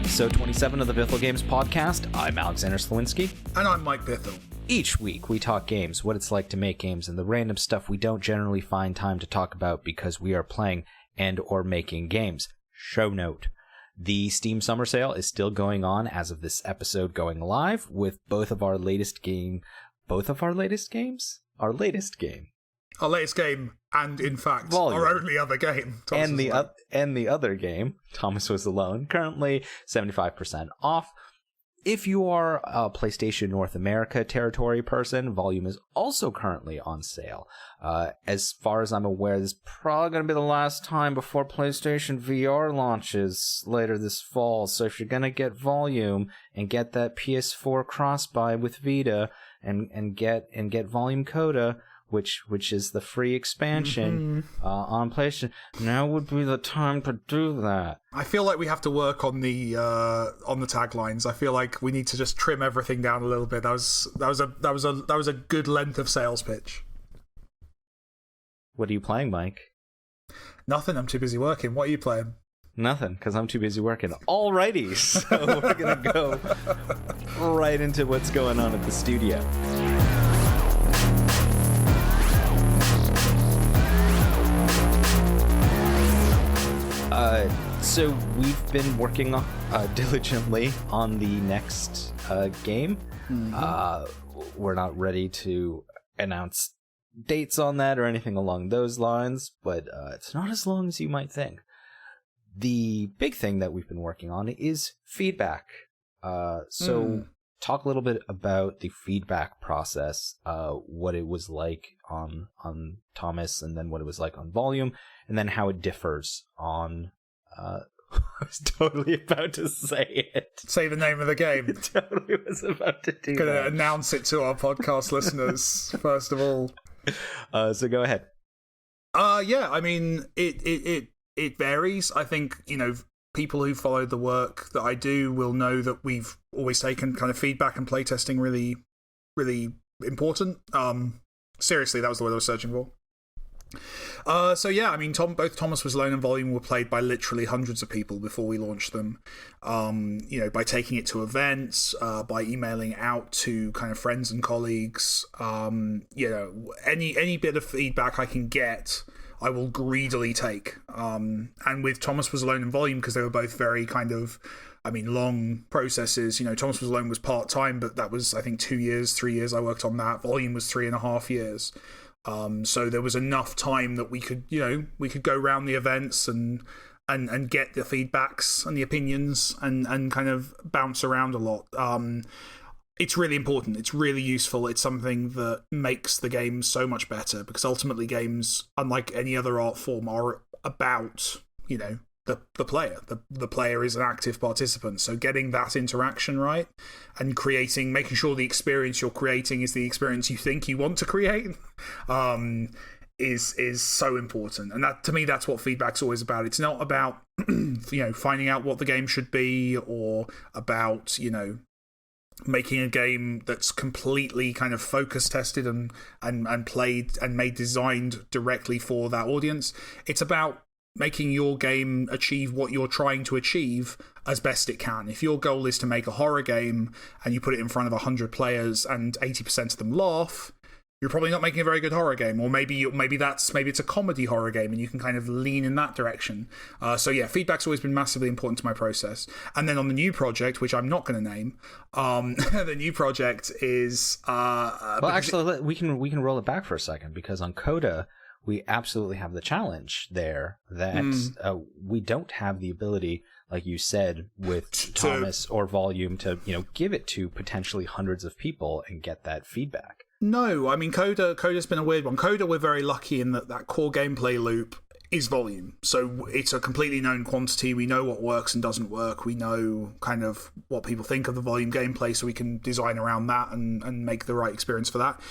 episode 27 of the Bithell Games Podcast. I'm Alexander Slawinski. And I'm Mike Bithell. Each week, we talk games, what it's like to make games, and the random stuff we don't generally find time to talk about because we are playing and or making games. Show note. The Steam Summer Sale is still going on as of this episode going live with our latest game, and in fact, Volume. Our only other game. And the other game, Thomas Was Alone, currently 75% off. If you are a PlayStation North America territory person, Volume is also currently on sale. As far as I'm aware, this is probably going to be the last time before PlayStation VR launches later this fall. So if you're going to get Volume and get that PS4 cross-buy with Vita and get Volume Coda, which is the free expansion on PlayStation, now would be the time to do that. I feel like we have to work on the taglines. I feel like we need to just trim everything down a little bit. That was a good length of sales pitch. What are you playing, Mike? Nothing. I'm too busy working. What are you playing? Nothing, because I'm too busy working. Alrighty, so we're gonna go right into what's going on at the studio. So we've been working diligently on the next game. We're not ready to announce dates on that or anything along those lines, but it's not as long as you might think. The big thing that we've been working on is feedback. So talk a little bit about the feedback process, what it was like on Thomas, and then what it was like on Volume, and then how it differs on... I was totally about to say it. Say the name of the game. Totally was about to do that. Gonna announce it to our podcast listeners, first of all. So go ahead. Yeah, I mean, it varies. I think, people who followed the work that I do will know that we've always taken kind of feedback and playtesting really, really important. Seriously, that was the word I was searching for. So yeah, I mean, both Thomas Was Alone and Volume were played by literally hundreds of people before we launched them. By taking it to events, by emailing out to kind of friends and colleagues. Any bit of feedback I can get, I will greedily take. And with Thomas Was Alone and Volume, because they were both very kind of, long processes. Thomas Was Alone was part-time, but that was, I think, 2 years, 3 years I worked on that. Volume was 3.5 years. So there was enough time that we could go around the events and get the feedbacks and the opinions and kind of bounce around a lot. It's really important. It's really useful. It's something that makes the game so much better, because ultimately games, unlike any other art form, are about, the player. The player is an active participant. So getting that interaction right and making sure the experience you're creating is the experience you think you want to create, is so important. And that, to me, that's what feedback's always about. It's not about finding out what the game should be, or about making a game that's completely kind of focus tested and played and designed directly for that audience. It's about making your game achieve what you're trying to achieve as best it can. If your goal is to make a horror game and you put it in front of 100 players and 80% of them laugh, you're probably not making a very good horror game. Or maybe it's a comedy horror game and you can kind of lean in that direction. So yeah, feedback's always been massively important to my process. And then on the new project, which I'm not going to name, the new project is... we can roll it back for a second, because on Coda, we absolutely have the challenge there that we don't have the ability, like you said, with Thomas or Volume to, give it to potentially hundreds of people and get that feedback. No, I mean, Coda's been a weird one. Coda, we're very lucky in that core gameplay loop is Volume. So it's a completely known quantity. We know what works and doesn't work. We know kind of what people think of the Volume gameplay, so we can design around that and make the right experience for that.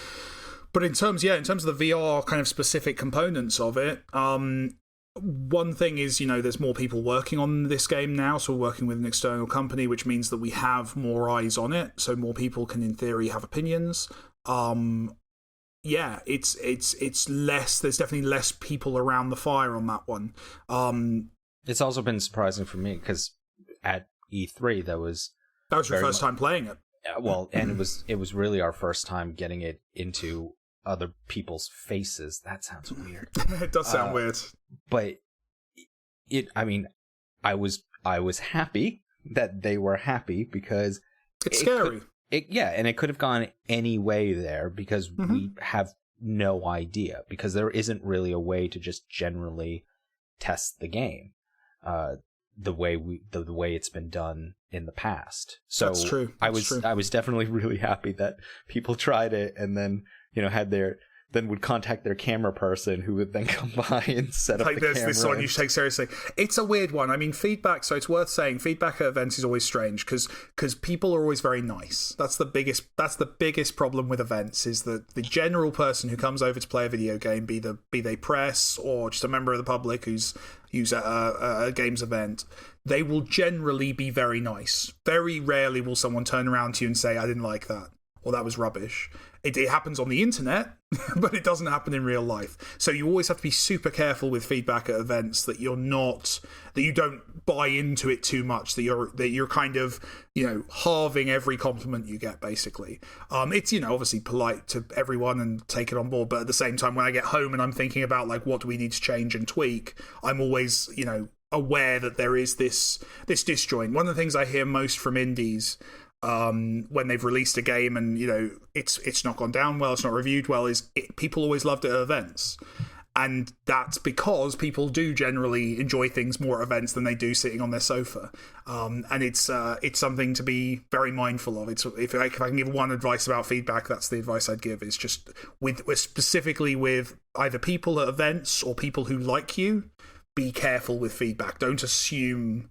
But in terms of the VR kind of specific components of it, one thing is, there's more people working on this game now, so we're working with an external company, which means that we have more eyes on it, so more people can, in theory, have opinions. It's less. There's definitely less people around the fire on that one. It's also been surprising for me because at E3 that was your first time playing it. Well, and it was really our first time getting it into other people's faces. That sounds weird. It does sound weird. But I was happy that they were happy because it's scary. And it could have gone any way there because we have no idea, because there isn't really a way to just generally test the game the way it's been done in the past. So that's true. I was definitely really happy that people tried it and then then would contact their camera person, who would then come by and set up the camera. This one you should take seriously. It's a weird one. I mean, feedback, so it's worth saying, feedback at events is always strange because people are always very nice. That's the biggest problem with events, is that the general person who comes over to play a video game, be they press or just a member of the public who's at a games event, they will generally be very nice. Very rarely will someone turn around to you and say, I didn't like that, or that was rubbish. It happens on the internet, but it doesn't happen in real life. So you always have to be super careful with feedback at events, that you don't buy into it too much, that you're kind of, halving every compliment you get, basically. It's, obviously polite to everyone and take it on board, but at the same time, when I get home and I'm thinking about like, what do we need to change and tweak, I'm always, aware that there is this disjoint. One of the things I hear most from indies, when they've released a game and it's not gone down well, it's not reviewed well, people always loved it at events, and that's because people do generally enjoy things more at events than they do sitting on their sofa, and it's something to be very mindful of. If I can give one advice about feedback, that's the advice I'd give, is just specifically with either people at events or people who like you, be careful with feedback. Don't assume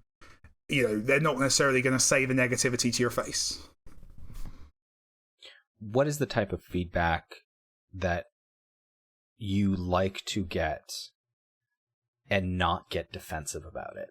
they're not necessarily going to say the negativity to your face. What is the type of feedback that you like to get and not get defensive about it?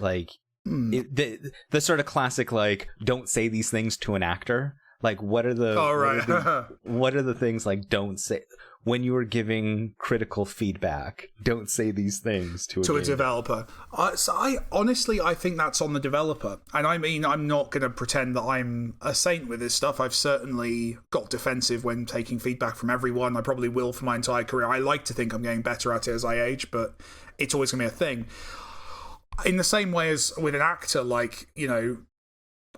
Like, the sort of classic, like, don't say these things to an actor. Like, what are the things, like, don't say when you are giving critical feedback? Don't say these things to a developer. So I think that's on the developer. And I mean, I'm not going to pretend that I'm a saint with this stuff. I've certainly got defensive when taking feedback from everyone. I probably will for my entire career. I like to think I'm getting better at it as I age, but it's always going to be a thing. In the same way as with an actor, like,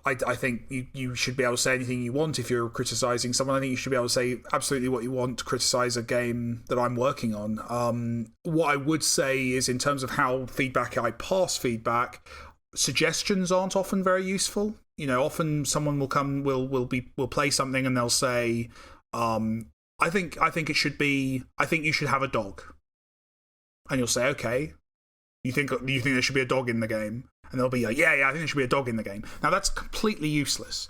I think you should be able to say anything you want if you're criticising someone. I think you should be able to say absolutely what you want to criticise a game that I'm working on. What I would say is, in terms of how I pass feedback, suggestions aren't often very useful. Often someone will come, will play something and they'll say, I think you should have a dog. And you'll say, okay, you think there should be a dog in the game? And they'll be like, yeah, I think there should be a dog in the game. Now, that's completely useless,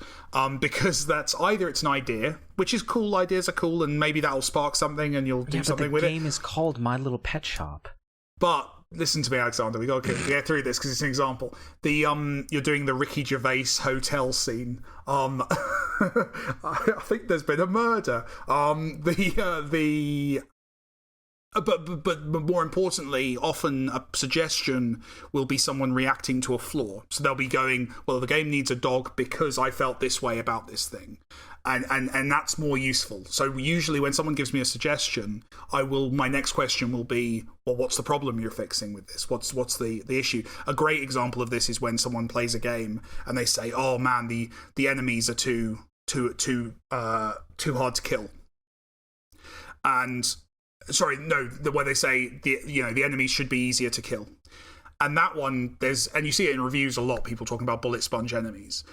because that's either it's an idea, which is cool, ideas are cool, and maybe that'll spark something and you'll do something with it. The game is called My Little Pet Shop. But listen to me, Alexander, we got to get through this because it's an example. You're doing the Ricky Gervais hotel scene. I think there's been a murder. But more importantly, often a suggestion will be someone reacting to a flaw. So they'll be going, well, the game needs a dog because I felt this way about this thing. And that's more useful. So usually when someone gives me a suggestion, my next question will be, well, what's the problem you're fixing with this? What's the issue? A great example of this is when someone plays a game and they say, oh man, the enemies are too hard to kill. Where they say the enemies should be easier to kill, and that one and you see it in reviews a lot. People talking about bullet sponge enemies,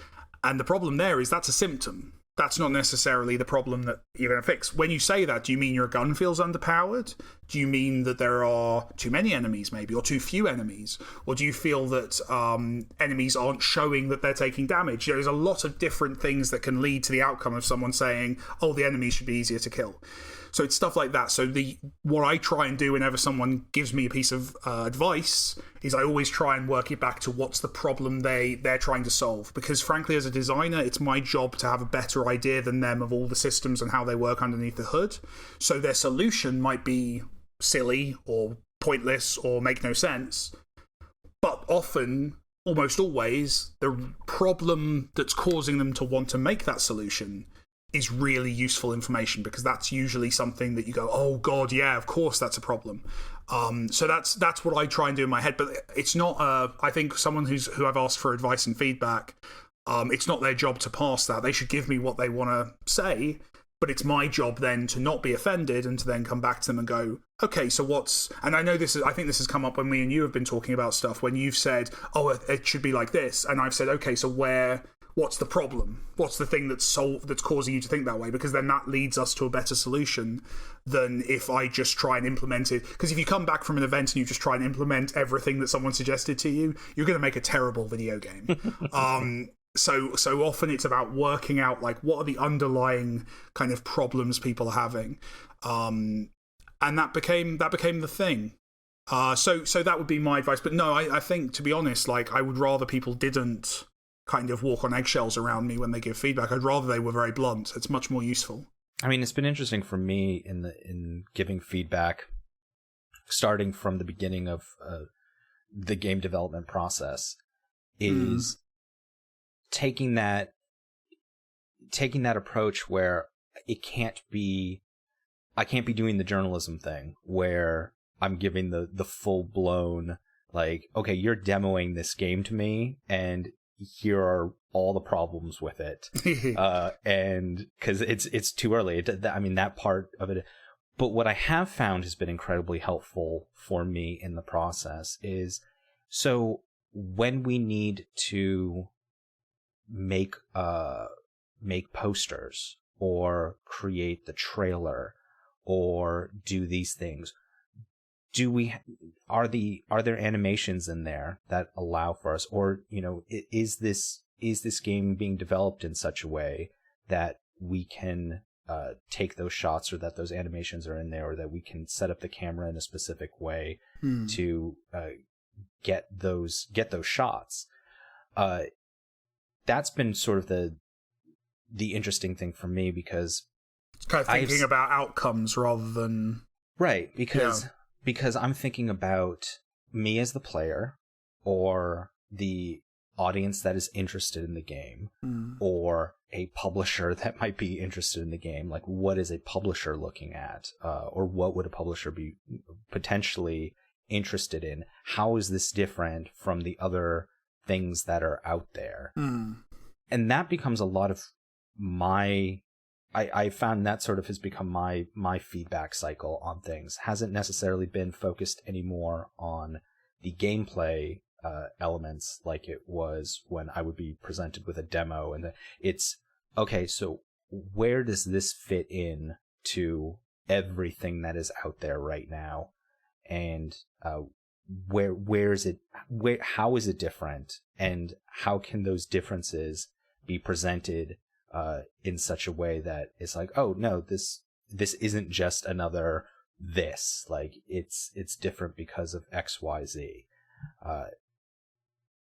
and the problem there is that's a symptom. That's not necessarily the problem that you're going to fix. When you say that, do you mean your gun feels underpowered? Do you mean that there are too many enemies, maybe, or too few enemies, or do you feel that enemies aren't showing that they're taking damage? There's a lot of different things that can lead to the outcome of someone saying, "Oh, the enemies should be easier to kill." So it's stuff like that. So what I try and do whenever someone gives me a piece of advice is I always try and work it back to what's the problem they're trying to solve. Because frankly, as a designer, it's my job to have a better idea than them of all the systems and how they work underneath the hood. So their solution might be silly or pointless or make no sense. But often almost always the problem that's causing them to want to make that solution is really useful information, because that's usually something that you go, oh god, yeah, of course that's a problem. So that's what I try and do in my head, but it's not. I think someone who I've asked for advice and feedback, it's not their job to pass that. They should give me what they want to say, but it's my job then to not be offended and to then come back to them and go, okay, so what's... And I know I think this has come up when me and you have been talking about stuff, when you've said, oh, it should be like this, and I've said, okay, so what's the problem? What's the thing that's causing you to think that way? Because then that leads us to a better solution than if I just try and implement it. Because if you come back from an event and you just try and implement everything that someone suggested to you, you're going to make a terrible video game. So often it's about working out, like, what are the underlying kind of problems people are having, and that became the thing. So that would be my advice. But no, I think, to be honest, like, I would rather people didn't kind of walk on eggshells around me when they give feedback. I'd rather they were very blunt. It's much more useful. I mean, it's been interesting for me in giving feedback, starting from the beginning of the game development process, is taking that approach where I can't be doing the journalism thing where I'm giving the full blown, like, okay, you're demoing this game to me and here are all the problems with it. And because it's too early. I mean, that part of it. But what I have found has been incredibly helpful for me in the process is, so when we need to make posters or create the trailer or do these things, are there animations in there that allow for us, or, you know, is this game being developed in such a way that we can take those shots, or that those animations are in there, or that we can set up the camera in a specific way to get those shots. That's been sort of the interesting thing for me, because it's kind of thinking about outcomes rather than... Right, because I'm thinking about me as the player, or the audience that is interested in the game, or a publisher that might be interested in the game. Like, what is a publisher looking at? Or what would a publisher be potentially interested in? How is this different from the other things that are out there? And that becomes a lot of I found that sort of has become my feedback cycle on things. Hasn't necessarily been focused anymore on the gameplay elements like it was when I would be presented with a demo, and it's okay, so where does this fit in to everything that is out there right now, and where is it, how is it different, and how can those differences be presented in such a way that it's like, oh no, this isn't just another this, like it's different because of XYZ.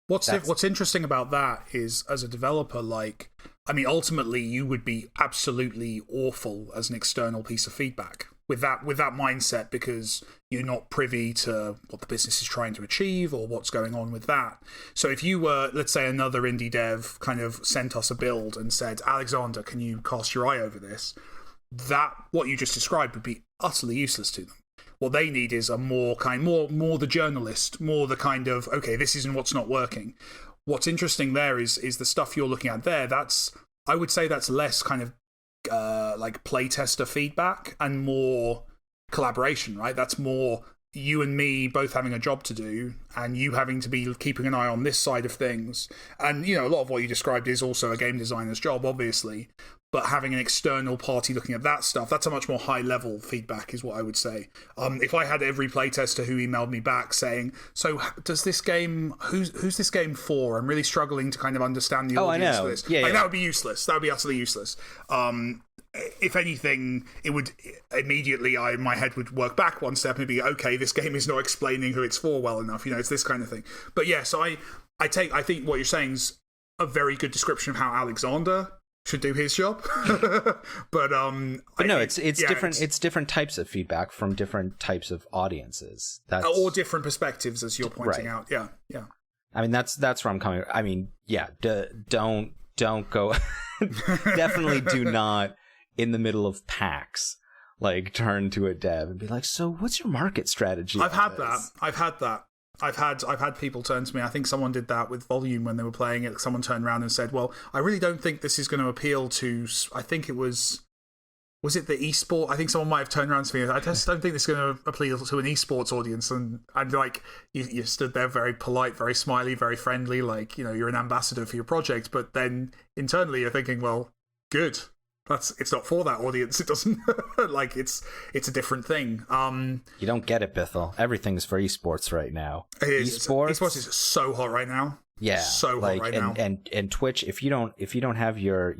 What's interesting about that is, as a developer, like, I mean, ultimately you would be absolutely awful as an external piece of feedback with that mindset, because you're not privy to what the business is trying to achieve or what's going on with that. So if you were, let's say, another indie dev kind of sent us a build and said, Alexander, can you cast your eye over this? That, what you just described, would be utterly useless to them. What they need is a more the journalist, more the kind of, okay, this isn't what's not working. What's interesting there is the stuff you're looking at there. I would say that's less kind of like playtester feedback and more collaboration, right? That's more you and me both having a job to do, and you having to be keeping an eye on this side of things. And, you know, a lot of what you described is also a game designer's job, obviously. But having an external party looking at that stuff, that's a much more high-level feedback, is what I would say. If I had every playtester who emailed me back saying, so does this game, who's this game for? I'm really struggling to kind of understand the audience for this. Yeah, that would be useless. That would be utterly useless. If anything, it would immediately, my head would work back one step and be, okay, this game is not explaining who it's for well enough. You know, it's this kind of thing. But yeah, so I think what you're saying is a very good description of how Alexander should do his job. but no, it's different. It's different types of feedback from different types of audiences. Or different perspectives, as you're pointing out. Yeah. I mean, that's where I'm coming. I mean, yeah, don't go. Definitely do not, in the middle of PAX, like, turn to a dev and be like, so what's your market strategy? I've had that. I've had people turn to me. I think someone did that with Volume when they were playing it. Someone turned around and said, well, I really don't think this is going to appeal to, I think it was it the esport? I think someone might have turned around to me. I just don't think this is going to appeal to an esports audience. And like, you stood there very polite, very smiley, very friendly, like, you know, you're an ambassador for your project. But then internally you're thinking, well, good. It's not for that audience. It doesn't like it's a different thing. You don't get it, Bithell. Everything's for esports right now. Esports is so hot right now. Yeah, so hot right now. And Twitch, if you don't have your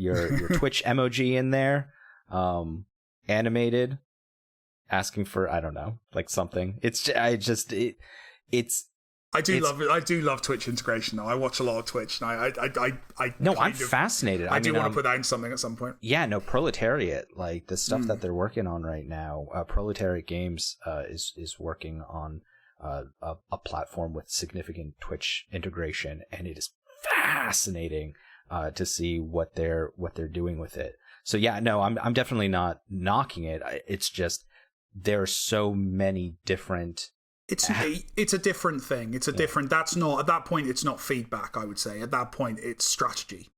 Twitch emoji in there, animated, asking for, I don't know, like something. I do love Twitch integration though. I watch a lot of Twitch, and I'm fascinated. I do want to put that in something at some point. Yeah, no, Proletariat, like the stuff that they're working on right now. Proletariat Games is working on a platform with significant Twitch integration, and it is fascinating to see what they're doing with it. So yeah, no, I'm definitely not knocking it. It's just there are so many different. It's a different thing. It's a different. That's not, at that point, it's not feedback. I would say at that point it's strategy.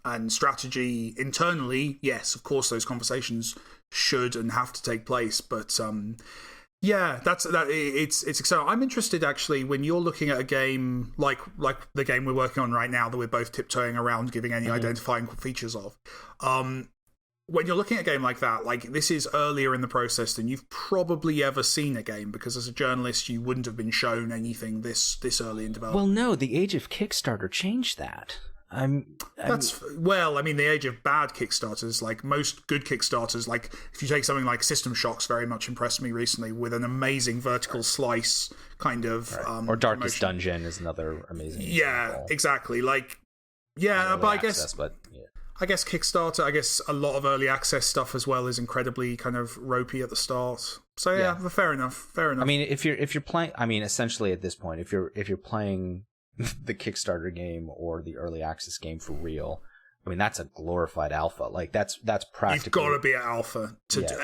And strategy internally, yes, of course, those conversations should and have to take place. But yeah, it's exciting. I'm interested actually when you're looking at a game like the game we're working on right now that we're both tiptoeing around, giving any identifying features of. When you're looking at a game like that, like this is earlier in the process than you've probably ever seen a game, because as a journalist, you wouldn't have been shown anything this early in development. Well, no, the age of Kickstarter changed that. I mean, the age of bad Kickstarters, like most good Kickstarters, like if you take something like System Shock's very much impressed me recently with an amazing vertical slice kind of. Right. Or Darkest Dungeon is another amazing. Yeah, example. Exactly. Like, yeah, but I guess. I guess Kickstarter, I guess a lot of early access stuff as well is incredibly kind of ropey at the start. So yeah. Fair enough. I mean, if you're playing, I mean, essentially at this point, if you're playing the Kickstarter game or the early access game for real, I mean, that's a glorified alpha. Like that's practically. You've got to be an alpha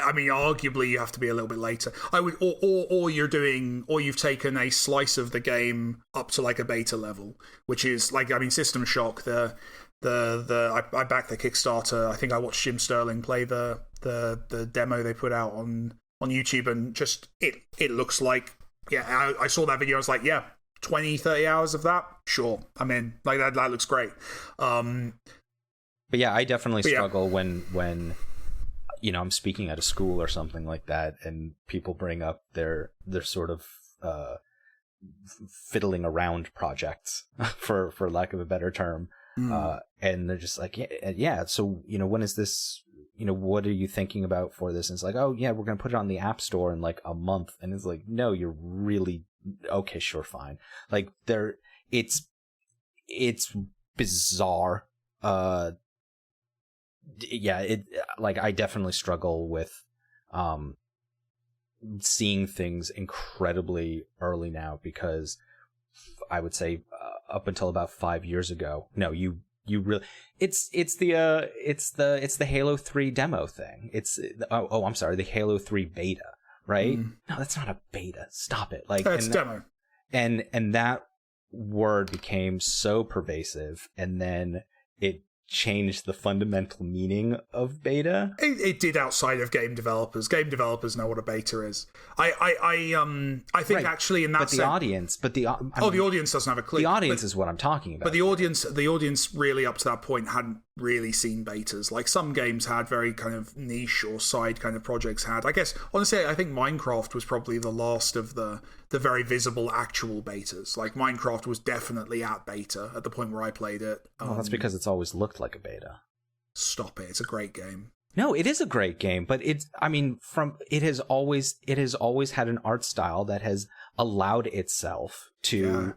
I mean, arguably you have to be a little bit later. I would, or you've taken a slice of the game up to like a beta level, which is like, I mean, System Shock, I backed the Kickstarter. I think I watched Jim Sterling play the demo they put out on YouTube, and just it looks like, yeah, I saw that video. I was like, yeah, 20-30 hours of that, sure, I'm in. Like that looks great. But yeah, I definitely struggle when you know, I'm speaking at a school or something like that, and people bring up their sort of fiddling around projects, for lack of a better term. And they're just like, yeah. So, you know, when is this, you know, what are you thinking about for this? And it's like, oh yeah, we're going to put it on the App Store in like a month. And it's like, no, you're really, okay, sure. Fine. Like it's bizarre. Yeah, like I definitely struggle with, seeing things incredibly early now, because I would say, up until about 5 years ago, no, you really, it's the Halo 3 demo thing. I'm sorry, the Halo 3 beta, right? No, that's not a beta. Stop it. Like, that's demo. And that word became so pervasive, and then it changed the fundamental meaning of beta. It did outside of game developers. Game developers know what a beta is. I think actually in that sense, the audience doesn't have a clue. The audience is what I'm talking about. But the audience really up to that point hadn't really seen betas. Like some games had very kind of niche or side kind of projects had. I guess honestly, I think Minecraft was probably the last of the very visible actual betas. Like Minecraft was definitely at beta at the point where I played it. Well, that's because it's always looked like a beta. Stop it! It's a great game. No, it is a great game, but it has always had an art style that has allowed itself to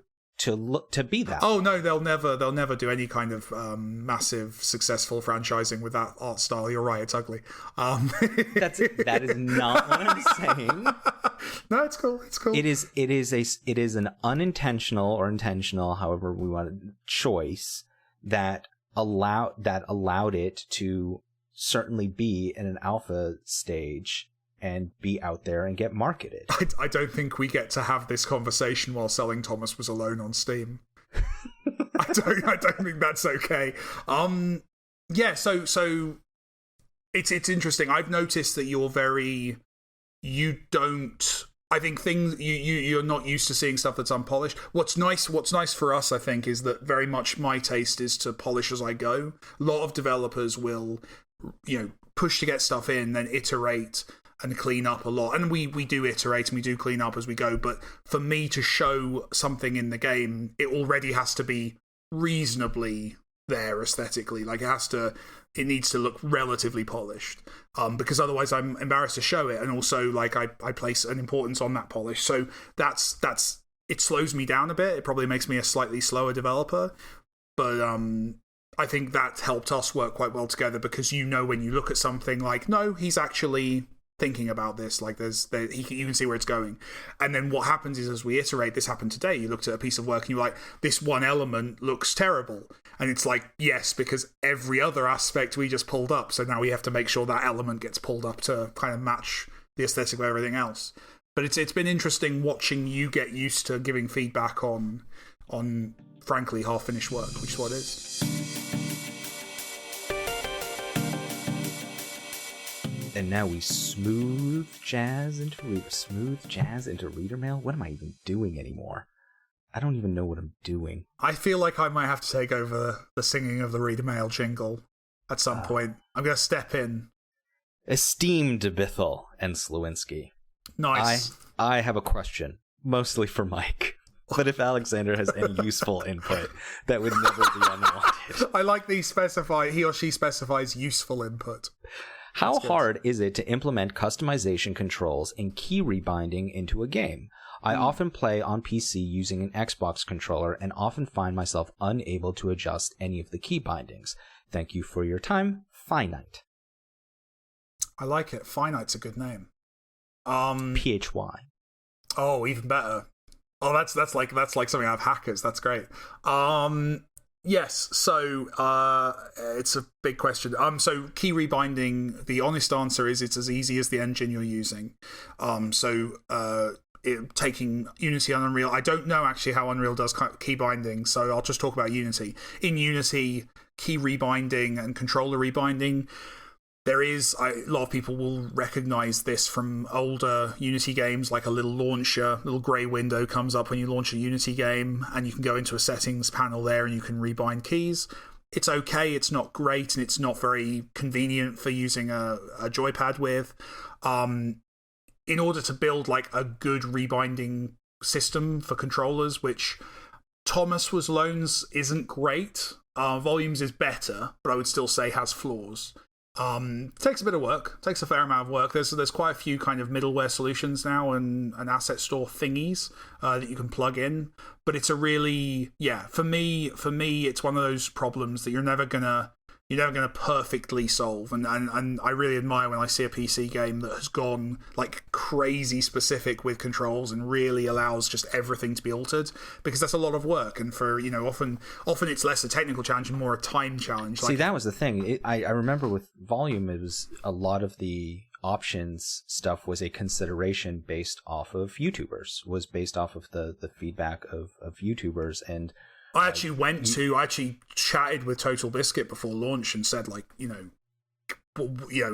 be that. Oh no, they'll never do any kind of massive successful franchising with that art style. You're right, it's ugly. That is not what I'm saying. No, it's cool. It's cool. It is an unintentional or intentional, however we want it, choice that allowed it to certainly be in an alpha stage and be out there and get marketed. I don't think we get to have this conversation while selling Thomas Was Alone on Steam. I don't think that's okay. Yeah, so it's interesting. I've noticed that I think you're not used to seeing stuff that's unpolished. What's nice for us, I think, is that very much my taste is to polish as I go. A lot of developers will, push to get stuff in, then iterate and clean up a lot. And we do iterate and we do clean up as we go. But for me to show something in the game, it already has to be reasonably there aesthetically. Like it needs to look relatively polished, because otherwise I'm embarrassed to show it, and also like I place an importance on that polish. So that's it slows me down a bit. It probably makes me a slightly slower developer, but I think that helped us work quite well together, because when you look at something like, no, he's actually thinking about this, like you can see where it's going. And then what happens is, as we iterate, this happened today, you looked at a piece of work and you're like, this one element looks terrible, and it's like, yes, because every other aspect we just pulled up, so now we have to make sure that element gets pulled up to kind of match the aesthetic of everything else. But it's been interesting watching you get used to giving feedback on frankly half finished work, which is what it is. And now we smooth jazz into reader mail. What am I even doing anymore? I don't even know what I'm doing. I feel like I might have to take over the singing of the reader mail jingle at some point. I'm going to step in. Esteemed Bithell and Slewinski. Nice. I have a question, mostly for Mike. But if Alexander has any useful input, that would never be unwanted. I like he or she specifies useful input. How hard is it to implement customization controls and key rebinding into a game? I often play on PC using an Xbox controller and often find myself unable to adjust any of the key bindings. Thank you for your time, Finite. I like it. Finite's a good name. PHY. Oh, even better. Oh, that's like something out of Hackers. That's great. Yes, so it's a big question. So key rebinding, the honest answer is it's as easy as the engine you're using. Taking Unity and Unreal, I don't know actually how Unreal does key binding, so I'll just talk about Unity. In Unity, key rebinding and controller rebinding, there is, a lot of people will recognize this from older Unity games, like a little little grey window comes up when you launch a Unity game, and you can go into a settings panel there and you can rebind keys. It's okay, it's not great, and it's not very convenient for using a joypad with. In order to build like a good rebinding system for controllers, which Thomas Was Alone's isn't great, Volumes is better, but I would still say has flaws. Takes a bit of work, takes a fair amount of work. There's quite a few kind of middleware solutions now and asset store thingies that you can plug in, but it's a really, for me it's one of those problems that you're never gonna perfectly solve, and I really admire when I see a PC game that has gone like crazy specific with controls and really allows just everything to be altered, because that's a lot of work, and for often it's less a technical challenge and more a time challenge. See, that was the thing. I remember with Volume, it was a lot of the options stuff was a consideration based off of YouTubers, was based off of the feedback of YouTubers. And I actually chatted with Total Biscuit before launch and said, like,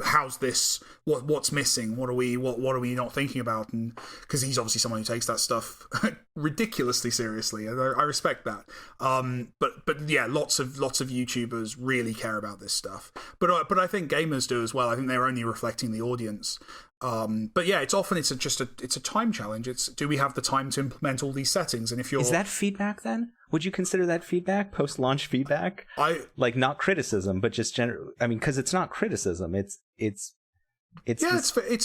how's this? What's missing? What are we not thinking about? And because he's obviously someone who takes that stuff ridiculously seriously, and I respect that. But yeah, lots of YouTubers really care about this stuff. But I think gamers do as well. I think they're only reflecting the audience. But yeah, it's a time challenge. It's, do we have the time to implement all these settings? And is that feedback then? Would you consider that feedback, post-launch feedback? Like not criticism, but just because it's not criticism. It's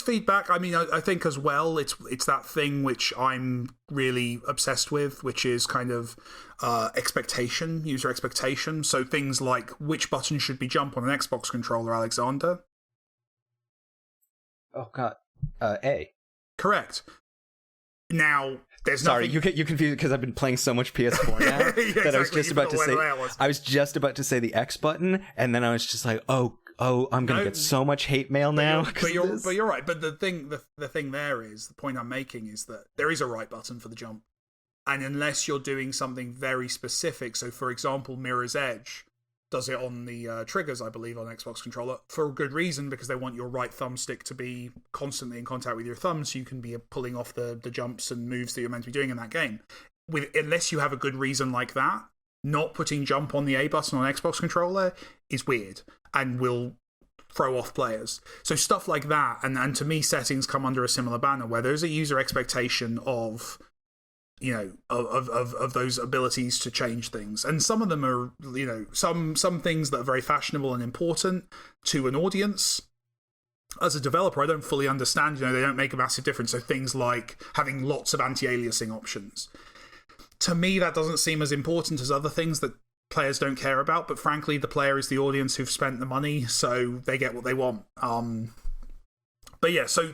feedback. I mean, I think as well, it's that thing which I'm really obsessed with, which is kind of user expectation. So things like, which button should be jump on an Xbox controller, Alexander? Oh God, A. Correct. Now, there's Sorry, nothing... you confused because I've been playing so much PS4 now yeah, that exactly. I was just about to say the X button, and then I was just like, oh, I'm gonna get so much hate mail now. But you're right. But the thing there is, the point I'm making is that there is a right button for the jump, and unless you're doing something very specific, so for example, Mirror's Edge does it on the triggers, I believe, on Xbox controller for a good reason, because they want your right thumbstick to be constantly in contact with your thumb, so you can be pulling off the jumps and moves that you're meant to be doing in that game. Unless you have a good reason like that, not putting jump on the A button on Xbox controller is weird and will throw off players. So stuff like that, and to me, settings come under a similar banner where there's a user expectation of, you know, of those abilities to change things. And some of them are, you know, some things that are very fashionable and important to an audience. As a developer, I don't fully understand, you know, they don't make a massive difference. So things like having lots of anti-aliasing options. To me, that doesn't seem as important as other things that players don't care about, but frankly, the player is the audience who've spent the money, so they get what they want. But yeah, so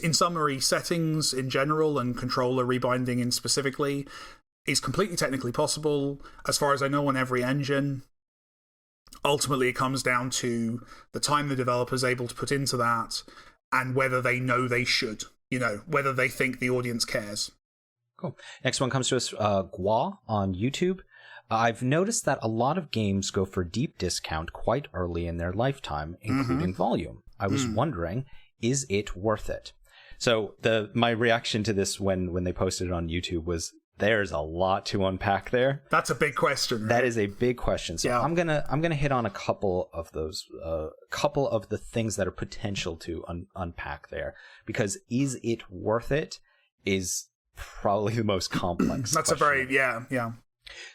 in summary, settings in general and controller rebinding in specifically is completely technically possible, as far as I know, on every engine. Ultimately, it comes down to the time the developer's able to put into that and whether they know they should, you know, whether they think the audience cares. Cool. Next one comes to us, Gua on YouTube. I've noticed that a lot of games go for deep discount quite early in their lifetime, including volume. I was wondering, is it worth it? So my reaction to this when they posted it on YouTube was, there's a lot to unpack there. That's a big question. Right? That is a big question. So yeah. I'm gonna hit on a couple of those, couple of the things that are potential to unpack there, because is it worth it is probably the most complex. That's question. Yeah.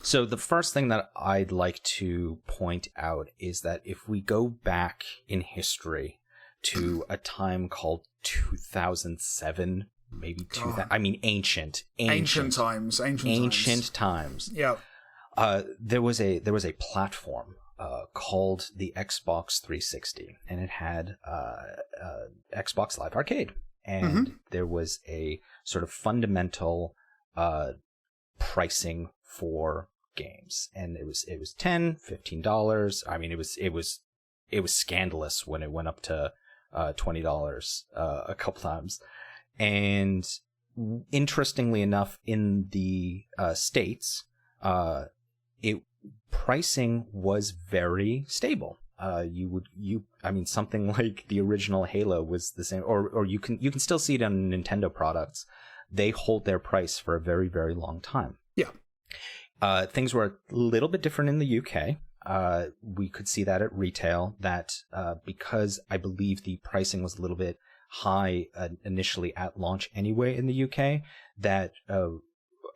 So the first thing that I'd like to point out is that if we go back in history to a time called 2007, maybe 2000. I mean, ancient times. Yeah. There was a platform called the Xbox 360, and it had Xbox Live Arcade, and there was a sort of fundamental pricing for games, and it was $10-$15. I mean, it was scandalous when it went up to $20 a couple times. And interestingly enough, in the States, pricing was very stable. Something like the original Halo was the same, or you can still see it on Nintendo products. They hold their price for a very, very long time. Yeah. Things were a little bit different in the UK. We could see that at retail, that because I believe the pricing was a little bit high initially at launch anyway in the UK, that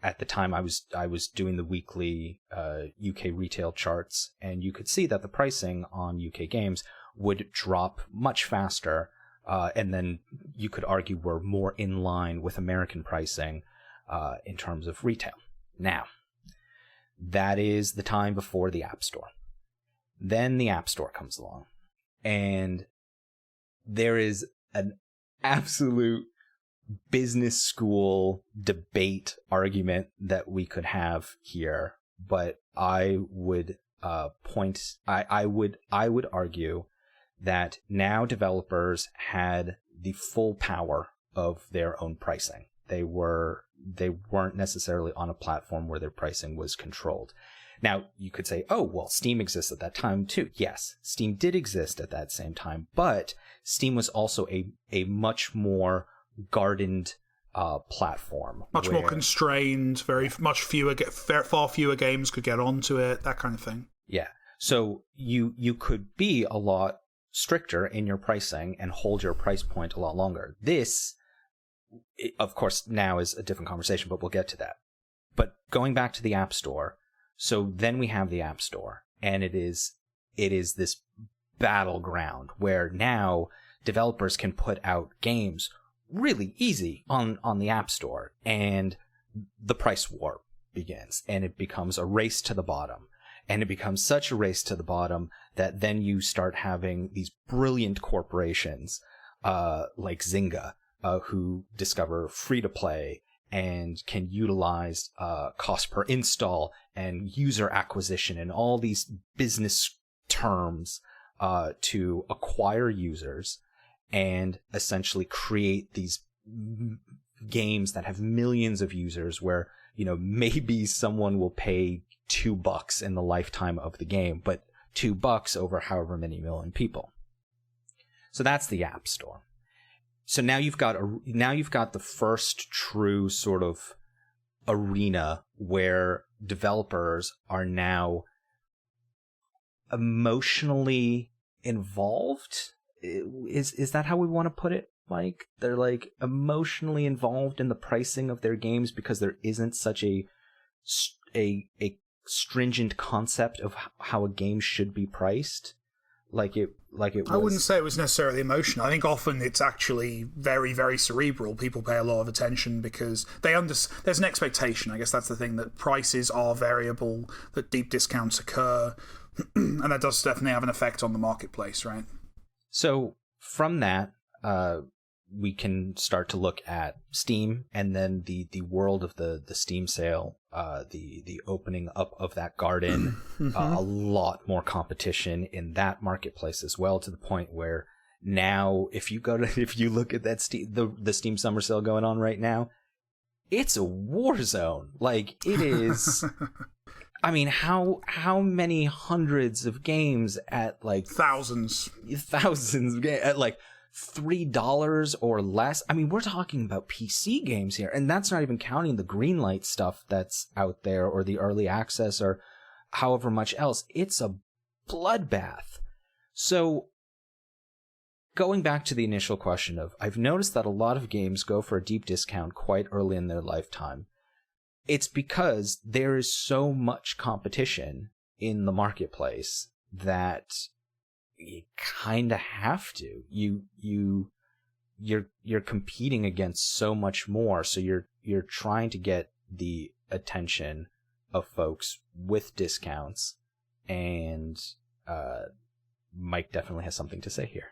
at the time I was doing the weekly UK retail charts, and you could see that the pricing on UK games would drop much faster, and then you could argue we're more in line with American pricing in terms of retail. Now, that is the time before the App Store. Then the App Store comes along, and there is an absolute business school debate argument that we could have here, but I would I would argue that now developers had the full power of their own pricing. They weren't necessarily on a platform where their pricing was controlled. Now, you could say, oh, well, Steam exists at that time too. Yes, Steam did exist at that same time, but Steam was also a much more gardened platform. Much more constrained, far fewer games could get onto it, that kind of thing. Yeah. So you could be a lot stricter in your pricing and hold your price point a lot longer. This, of course, now is a different conversation, but we'll get to that. But going back to the App Store, so then we have the App Store, and it is this battleground where now developers can put out games really easy on the App Store, and the price war begins, and it becomes a race to the bottom. And it becomes such a race to the bottom that then you start having these brilliant corporations like Zynga, who discover free-to-play and can utilize cost per install and user acquisition and all these business terms to acquire users and essentially create these games that have millions of users where, maybe someone will pay $2 in the lifetime of the game, but $2 over however many million people. So that's the App Store. So now you've got the first true sort of arena where developers are now emotionally involved. Is that how we want to put it, Mike? They're like emotionally involved in the pricing of their games because there isn't such a stringent concept of how a game should be priced. Like it was. I wouldn't say it was necessarily emotional. I think often it's actually very, very cerebral. People pay a lot of attention because there's an expectation. I guess that's the thing, that prices are variable, that deep discounts occur, and that does definitely have an effect on the marketplace, right? So from that, we can start to look at Steam and then the world of the Steam sale, the opening up of that garden, a lot more competition in that marketplace as well, to the point where now if you look at that the Steam summer sale going on right now, it's a war zone. Like, it is. I mean, how many hundreds of games at like thousands at like $3 or less? I mean, we're talking about PC games here, and that's not even counting the Greenlight stuff that's out there or the early access or however much else. It's a bloodbath. So going back to the initial question of, I've noticed that a lot of games go for a deep discount quite early in their lifetime. It's because there is so much competition in the marketplace that you kind of have to. You're competing against so much more, so you're trying to get the attention of folks with discounts, and Mike definitely has something to say here.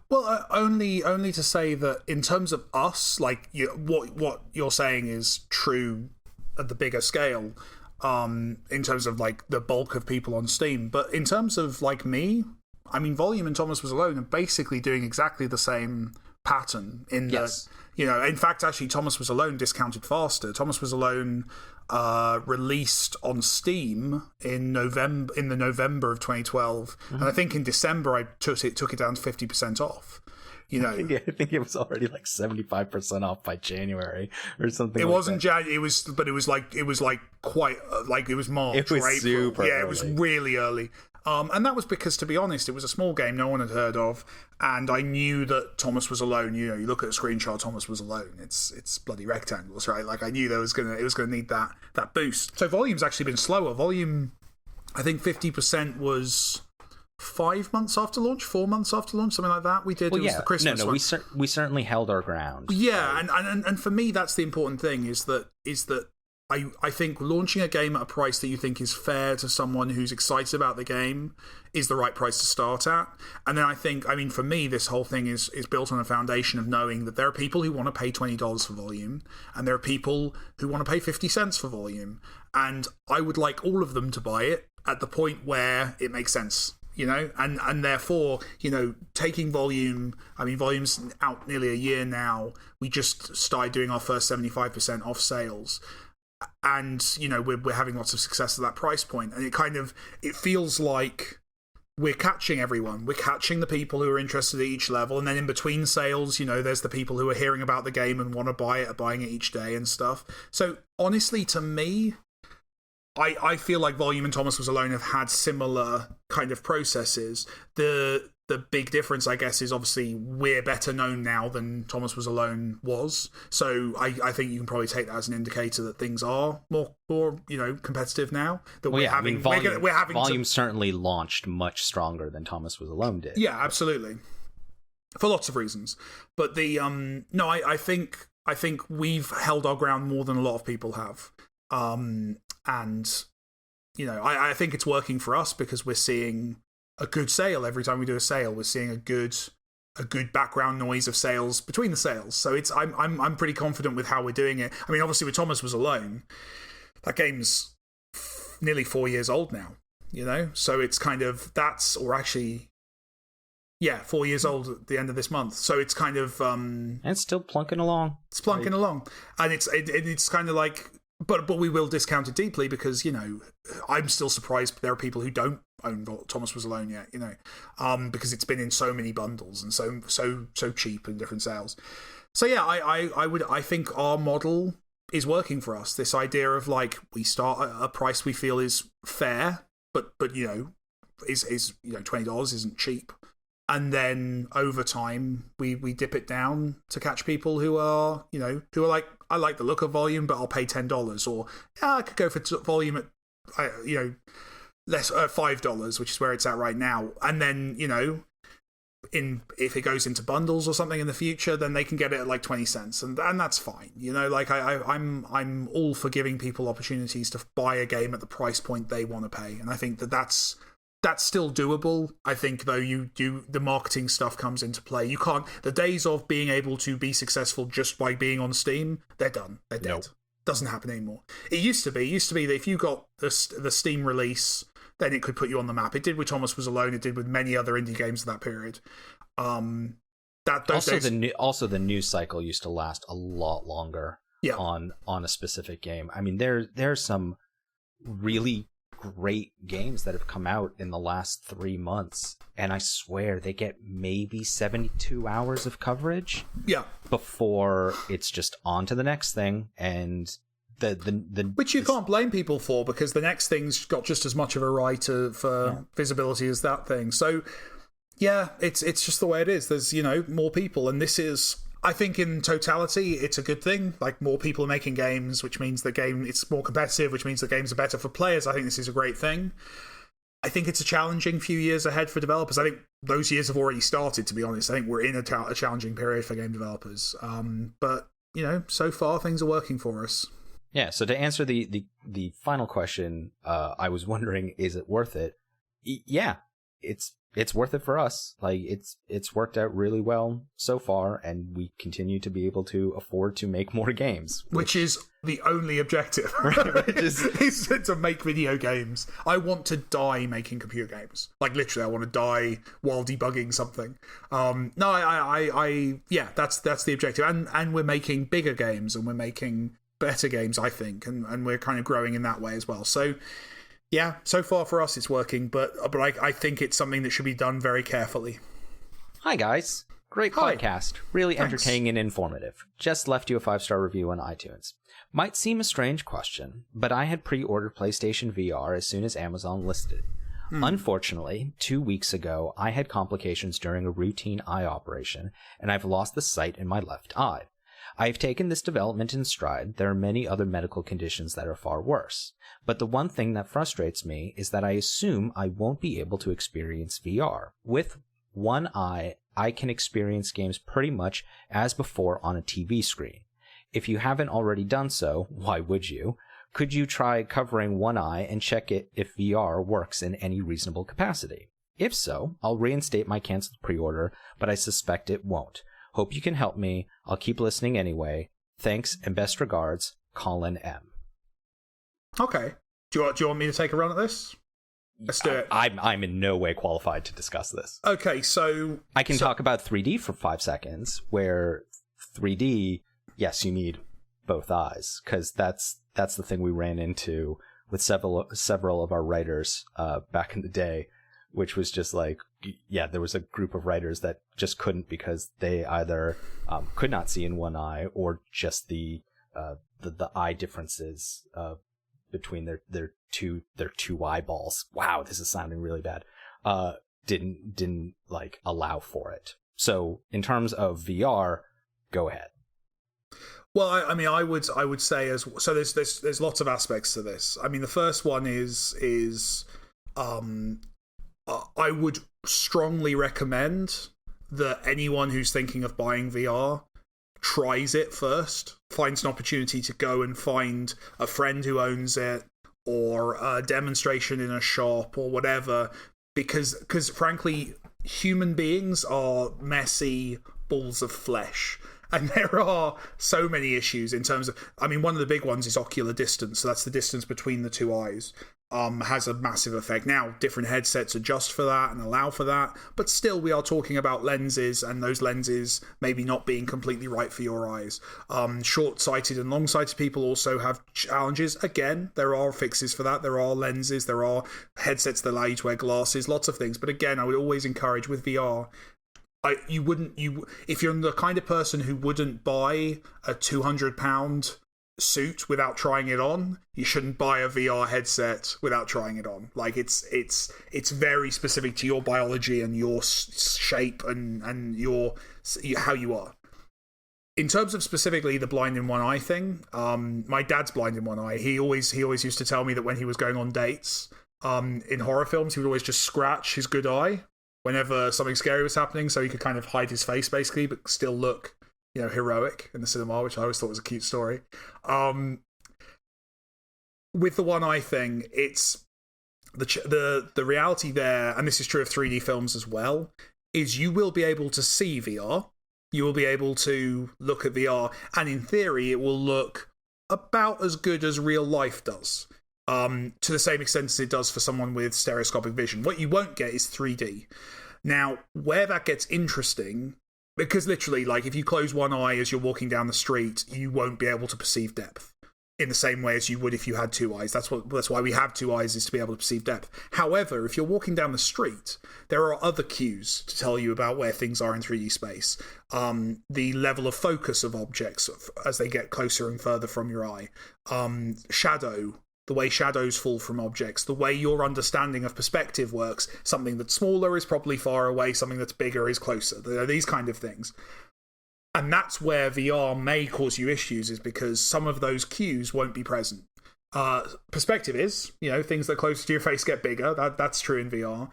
Well, only to say that in terms of us, like, what you're saying is true at the bigger scale, in terms of like the bulk of people on Steam. But in terms of like me, I mean, Volume and Thomas Was Alone are basically doing exactly the same pattern in that, in fact, actually, Thomas Was Alone discounted faster. Thomas Was Alone released on Steam in the November of 2012, and I think in December I took it down to 50% off. I think it was already like 75% off by January or something. It wasn't January. It was quite like it was March. It was or April. super early. It was really early. And that was because, to be honest, it was a small game no one had heard of, and I knew that Thomas Was Alone. You look at a screenshot, Thomas Was Alone. It's bloody rectangles, right? Like, I knew it was gonna need that boost. So Volume's actually been slower. Volume, I think 50% was 5 months after launch, 4 months after launch, something like that. We did. Well, it was the Christmas one. We certainly held our ground. Yeah, and for me, that's the important thing, is that I think launching a game at a price that you think is fair to someone who's excited about the game is the right price to start at. And then I mean, for me, this whole thing is built on a foundation of knowing that there are people who want to pay $20 for Volume, and there are people who want to pay 50 cents for Volume. And I would like all of them to buy it at the point where it makes sense. And therefore, taking Volume, I mean, Volume's out nearly a year now. We just started doing our first 75% off sales. And, we're having lots of success at that price point. And it feels like we're catching everyone. We're catching the people who are interested at each level. And then in between sales, there's the people who are hearing about the game and want to buy it, are buying it each day and stuff. So honestly, to me, I feel like Volume and Thomas Was Alone have had similar kind of processes. The big difference, I guess, is obviously we're better known now than Thomas Was Alone was. So I think you can probably take that as an indicator that things are more competitive now. That Volume certainly launched much stronger than Thomas Was Alone did. Yeah, absolutely, for lots of reasons. But I think we've held our ground more than a lot of people have. And I think it's working for us because we're seeing a good sale every time we do a sale. We're seeing a good a good background noise of sales between the sales. So I'm pretty confident with how we're doing it. I mean, obviously with Thomas Was Alone, that game's nearly 4 years old now, so it's kind of, 4 years old at the end of this month. So it's kind of and it's still plunking along. It's plunking along, and it's kind of like, but we will discount it deeply because I'm still surprised there are people who don't own Thomas Was Alone yet, because it's been in so many bundles and so cheap in different sales. So yeah, I think our model is working for us. This idea of like, we start at a price we feel is fair, but is $20 isn't cheap. And then over time, we dip it down to catch people who are like, I like the look of volume, but I'll pay $10. Or I could go for volume at, less $5, which is where it's at right now. And then if it goes into bundles or something in the future, then they can get it at like 20 cents, and that's fine. Like I'm all for giving people opportunities to buy a game at the price point they want to pay, and I think that's still doable. I think, though, the marketing stuff comes into play. You can't, the days of being able to be successful just by being on Steam, they're done. They're dead. Nope. Doesn't happen anymore. It used to be that if you got the Steam release, then it could put you on the map. It did with Thomas Was Alone. It did with many other indie games of that period. The news cycle used to last a lot longer. Yeah. On a specific game. I mean, there's some really great games that have come out in the last 3 months, and I swear they get maybe 72 hours of coverage before it's just on to the next thing, and the which you can't blame people for, because the next thing's got just as much of a right for visibility as that thing. So yeah, it's just the way it is. There's more people, and this is, I think in totality, it's a good thing. Like, more people are making games, which means it's more competitive, which means the games are better for players. I think this is a great thing. I think it's a challenging few years ahead for developers. I think those years have already started, to be honest. I think we're in a challenging period for game developers. But, so far things are working for us. Yeah, so to answer the final question, I was wondering, is it worth it? Yeah, it's worth it for us. Like, it's worked out really well so far, and we continue to be able to afford to make more games, which is the only objective. Right, is to make video games. I want to die making computer games. Like, literally, I want to die while debugging something. That's the objective, and we're making bigger games, and we're making better games, I think, and we're kind of growing in that way as well. So yeah, so far for us it's working, but I think it's something that should be done very carefully. Hi guys, great podcast. Really entertaining and informative. Just left you a 5-star review on iTunes. Might seem a strange question, but I had pre-ordered PlayStation VR as soon as Amazon listed it. Unfortunately, 2 weeks ago, I had complications during a routine eye operation, and I've lost the sight in my left eye. I've taken this development in stride. There are many other medical conditions that are far worse. But the one thing that frustrates me is that I assume I won't be able to experience VR. With one eye, I can experience games pretty much as before on a TV screen. If you haven't already done so, why would you? Could you try covering one eye and check it if VR works in any reasonable capacity? If so, I'll reinstate my canceled pre-order, but I suspect it won't. Hope you can help me. I'll keep listening anyway. Thanks and best regards, Colin M. Okay. Do you want me to take a run at this? Let's do it. I'm in no way qualified to discuss this. Okay, so I can talk about 3D for 5 seconds, where 3D, yes, you need both eyes, because that's the thing we ran into with several of our writers back in the day, which was just like, yeah, there was a group of writers that just couldn't, because they either could not see in one eye, or just the eye differences between their two eyeballs. Wow, this is sounding really bad. Didn't like allow for it. So in terms of VR, go ahead. Well, I mean, I would say so. There's lots of aspects to this. I mean, the first one is I would strongly recommend that anyone who's thinking of buying VR tries it first, finds an opportunity to go and find a friend who owns it, or a demonstration in a shop or whatever, because frankly, human beings are messy balls of flesh. And there are so many issues in terms of, I mean, one of the big ones is ocular distance. So that's the distance between the two eyes, has a massive effect. Now, different headsets adjust for that and allow for that. But still, we are talking about lenses, and those lenses maybe not being completely right for your eyes. Short-sighted and long-sighted people also have challenges. Again, there are fixes for that. There are lenses. There are headsets that allow you to wear glasses, lots of things. But again, I would always encourage with VR, if you're the kind of person who wouldn't buy a £200 suit without trying it on, you shouldn't buy a VR headset without trying it on. Like it's very specific to your biology and your shape and your how you are. In terms of specifically the blind in one eye thing, my dad's blind in one eye. He always used to tell me that when he was going on dates in horror films, he would always just scratch his good eye whenever something scary was happening, so he could kind of hide his face, basically, but still look, heroic in the cinema, which I always thought was a cute story. With the one eye thing, it's the reality there, and this is true of 3D films as well, is you will be able to see VR, you will be able to look at VR, and in theory, it will look about as good as real life does. To the same extent as it does for someone with stereoscopic vision. What you won't get is 3D. Now, where that gets interesting, because literally, like, if you close one eye as you're walking down the street, you won't be able to perceive depth in the same way as you would if you had two eyes. That's why we have two eyes, is to be able to perceive depth. However, if you're walking down the street, there are other cues to tell you about where things are in 3D space. The level of focus of objects as they get closer and further from your eye. Shadow, the way shadows fall from objects, the way your understanding of perspective works. Something that's smaller is probably far away, something that's bigger is closer. There are these kind of things. And that's where VR may cause you issues, is because some of those cues won't be present. Perspective is, things that are closer to your face get bigger. That's true in VR.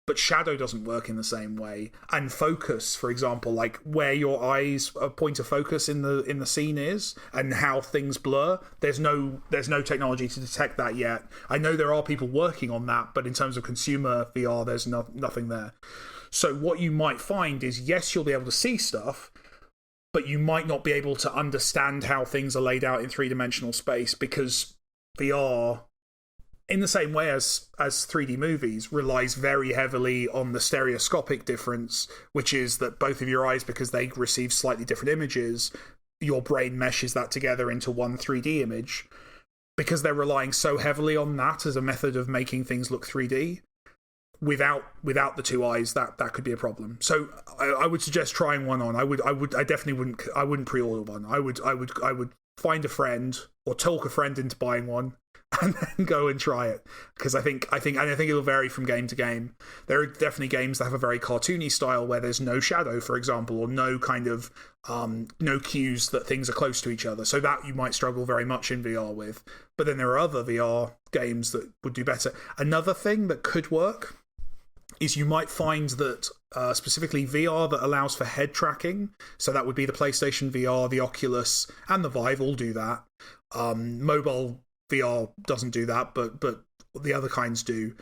But shadow doesn't work in the same way. And focus, for example, like where your eyes point of focus in the scene is, and how things blur. There's no technology to detect that yet. I know there are people working on that, but in terms of consumer VR, there's nothing there. So what you might find is, yes, you'll be able to see stuff, but you might not be able to understand how things are laid out in three-dimensional space, because VR, in the same way as 3D movies, relies very heavily on the stereoscopic difference, which is that both of your eyes, because they receive slightly different images, your brain meshes that together into one 3D image. Because they're relying so heavily on that as a method of making things look 3D, without the two eyes, that could be a problem. So I would suggest trying one on. I wouldn't pre-order one. I would find a friend or talk a friend into buying one, and then go and try it, because I think it'll vary from game to game. There are definitely games that have a very cartoony style where there's no shadow, for example, or no kind of no cues that things are close to each other. So that you might struggle very much in VR with. But then there are other VR games that would do better. Another thing that could work is you might find that specifically VR that allows for head tracking. So that would be the PlayStation VR, the Oculus, and the Vive all do that. Mobile VR doesn't do that, but the other kinds do.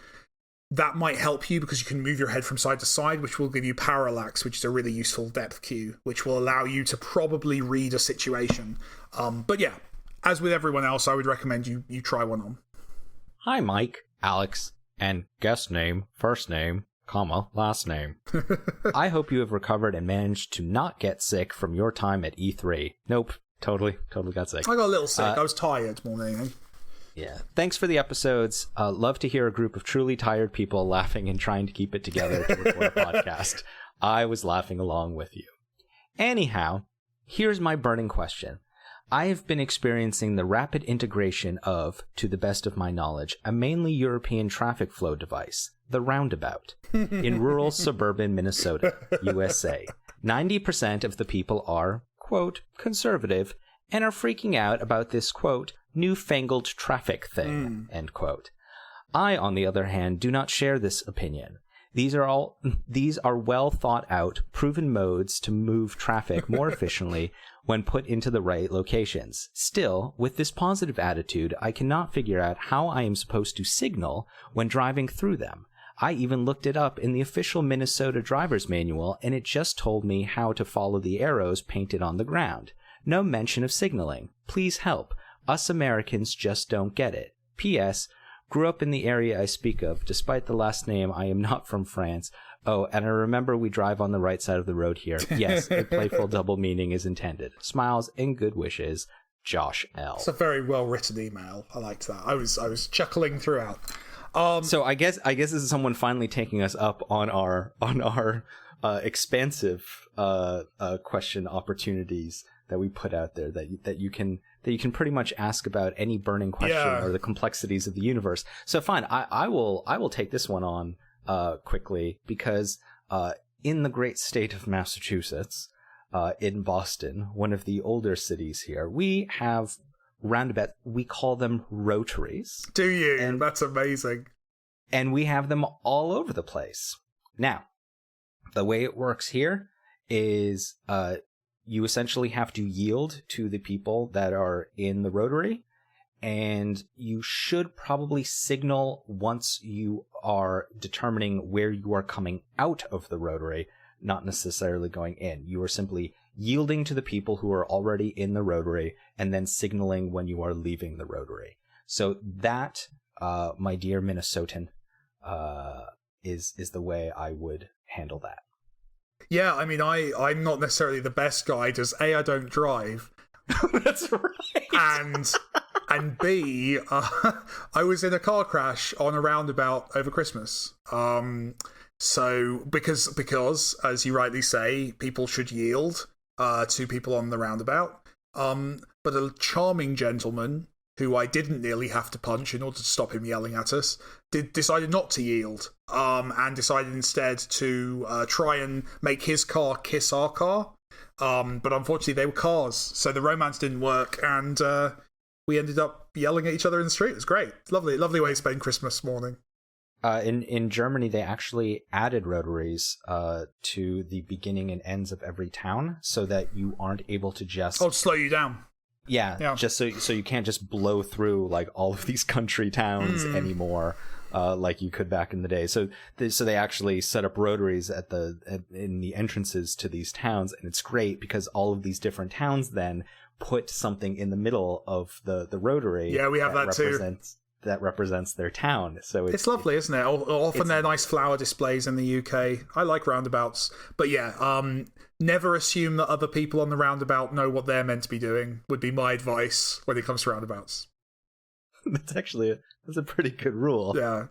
That might help you because you can move your head from side to side, which will give you parallax, which is a really useful depth cue, which will allow you to probably read a situation. But yeah, as with everyone else, I would recommend you try one on. Hi, Mike, Alex, and guest name, first name, comma, last name. I hope you have recovered and managed to not get sick from your time at E3. Nope, totally got sick. I got a little sick. I was tired more than anything. Yeah. Thanks for the episodes. Love to hear a group of truly tired people laughing and trying to keep it together to record a podcast. I was laughing along with you. Anyhow, here's my burning question. I have been experiencing the rapid integration of, to the best of my knowledge, a mainly European traffic flow device, the roundabout, in rural suburban Minnesota, USA. 90% of the people are, quote, conservative, and are freaking out about this, quote, newfangled traffic thing, end quote. I, on the other hand, do not share this opinion. These are well thought out, proven modes to move traffic more efficiently when put into the right locations. Still, with this positive attitude, I cannot figure out how I am supposed to signal when driving through them. I even looked it up in the official Minnesota driver's manual, and it just told me how to follow the arrows painted on the ground. No mention of signaling. Please help. Us Americans just don't get it. P.S. Grew up in the area I speak of. Despite the last name, I am not from France. Oh, and I remember we drive on the right side of the road here. Yes, a playful double meaning is intended. Smiles and good wishes, Josh L. It's a very well-written email. I liked that. I was chuckling throughout. So I guess this is someone finally taking us up on our expansive question opportunities that we put out there that you can pretty much ask about any burning question or the complexities of the universe. So fine, I will take this one on quickly, because in the great state of Massachusetts, in Boston, one of the older cities here, we have roundabout, we call them rotaries. Do you? And that's amazing. And we have them all over the place. Now, the way it works here is you essentially have to yield to the people that are in the rotary, and you should probably signal once you are determining where you are coming out of the rotary, not necessarily going in. You are simply yielding to the people who are already in the rotary and then signaling when you are leaving the rotary. So that, my dear Minnesotan, is the way I would handle that. Yeah, I mean, I'm not necessarily the best guide, as A, I don't drive. That's right. And B, I was in a car crash on a roundabout over Christmas. So because as you rightly say, people should yield to people on the roundabout. But a charming gentleman who I didn't nearly have to punch in order to stop him yelling at us decided not to yield, and decided instead to try and make his car kiss our car. But unfortunately they were cars, so the romance didn't work, and we ended up yelling at each other in the street. It was great. Lovely way to spend Christmas morning. In Germany, they actually added rotaries to the beginning and ends of every town, so that you aren't able to just... Oh, slow you down. Yeah, just so you can't just blow through like all of these country towns anymore, like you could back in the day. So they actually set up rotaries in the entrances to these towns, and it's great because all of these different towns then put something in the middle of the rotary. Yeah, we have that too. That represents their town. So it's lovely, isn't it? Often they're nice flower displays in the UK. I like roundabouts. But yeah, never assume that other people on the roundabout know what they're meant to be doing, would be my advice when it comes to roundabouts. That's a pretty good rule. Yeah.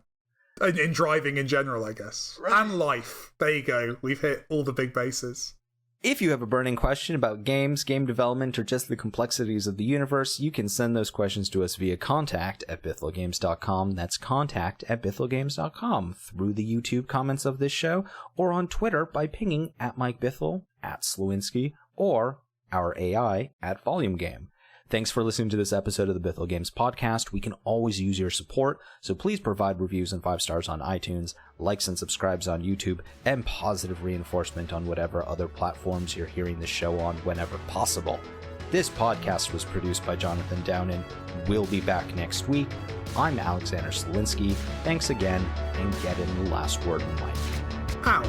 In driving in general, I guess. Right. And life. There you go. We've hit all the big bases. If you have a burning question about games, game development, or just the complexities of the universe, you can send those questions to us via contact@BithelGames.com. That's contact@BithelGames.com, through the YouTube comments of this show, or on Twitter by pinging @MikeBithell, @Slewinski, or our AI @VolumeGame. Thanks for listening to this episode of the Bithell Games Podcast. We can always use your support, so please provide reviews and 5 stars on iTunes, likes and subscribes on YouTube, and positive reinforcement on whatever other platforms you're hearing the show on whenever possible. This podcast was produced by Jonathan Downen. We'll be back next week. I'm Alexander Slewinski. Thanks again, and get in the last word, Mike. Out.